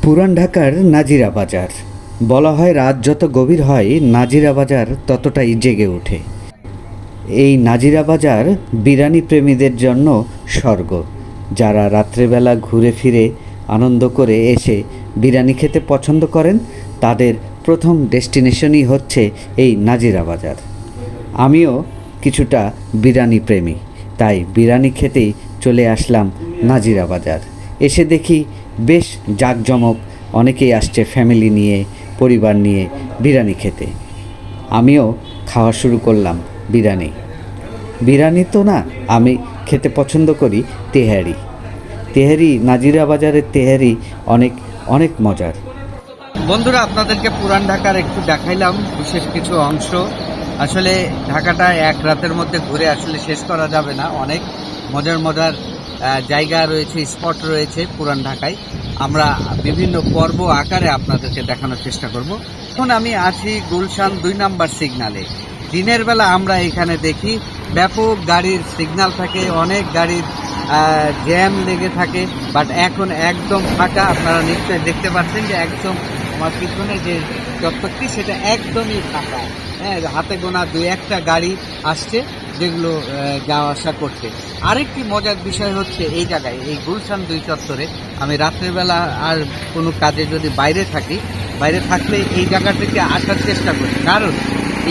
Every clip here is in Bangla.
পুরান ঢাকার নাজিরা বাজার বলা হয় রাত যত গভীর হয় নাজিরা বাজার ততটাই জেগে ওঠে। এই নাজিরা বাজার বিরিয়ানি প্রেমীদের জন্য স্বর্গ। যারা রাত্রেবেলা ঘুরে ফিরে আনন্দ করে এসে বিরিয়ানি খেতে পছন্দ করেন তাদের প্রথম ডেস্টিনেশনই হচ্ছে এই নাজিরা বাজার। আমিও কিছুটা বিরিয়ানি প্রেমী, তাই বিরিয়ানি খেতেই চলে আসলাম নাজিরা বাজার। এসে দেখি বেশ জাঁকজমক, অনেকেই আসছে ফ্যামিলি নিয়ে, পরিবার নিয়ে বিরিয়ানি খেতে। আমিও খাওয়া শুরু করলাম বিরিয়ানি। বিরিয়ানি তো না, আমি খেতে পছন্দ করি তেহারি। তেহারি, নাজিরা বাজারের তেহারি অনেক অনেক মজার। বন্ধুরা, আপনাদেরকে পুরান ঢাকার একটু দেখাইলাম বিশেষ কিছু অংশ। আসলে ঢাকাটা এক রাতের মধ্যে ঘুরে আসলে শেষ করা যাবে না। অনেক মজার মজার জায়গা রয়েছে, স্পট রয়েছে পুরান ঢাকায়। আমরা বিভিন্ন পর্ব আকারে আপনাদেরকে দেখানোর চেষ্টা করব। এখন আমি আছি গুলশান 2 নম্বর সিগনালে। দিনের বেলা আমরা এখানে দেখি ব্যাপক গাড়ির সিগন্যাল থাকে, অনেক গাড়ির জ্যাম লেগে থাকে, বাট এখন একদম ফাঁকা। আপনারা নিশ্চয়ই দেখতে পাচ্ছেন যে একদম আমার পিছনে যে চত্বরটি সেটা একদমই ফাঁকা। হ্যাঁ, হাতে গোনা 2-1টা গাড়ি আসছে যেগুলো যাওয়া আসা করছে। আরেকটি মজার বিষয় হচ্ছে এই জায়গায়, এই গুলশান 2 চত্বরে আমি রাত্রেবেলা আর কোনো কাজে যদি বাইরে থাকলে এই জায়গাটিতে আসার চেষ্টা করি, কারণ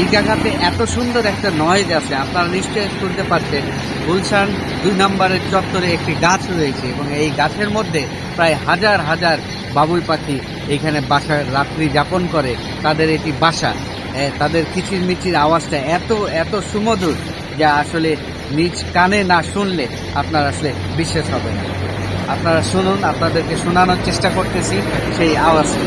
এই জায়গাতে এত সুন্দর একটা নয়েজ আছে। আপনারা নিশ্চয়ই শুনতে পাচ্ছেন গুলশান 2 নম্বরের চত্বরে একটি গাছ রয়েছে এবং এই গাছের মধ্যে প্রায় হাজার হাজার বাবুই পাখি এখানে রাত্রি যাপন করে। তাদের এটি বাসা। তাদের কিচিরমিচির আওয়াজটা এত সুমধুর যা আসলে নিজ কানে না শুনলে আপনার আসলে বিশ্বাস হবে না। আপনারা শুনুন, আপনাদেরকে শোনানোর চেষ্টা করতেছি সেই আওয়াজটি।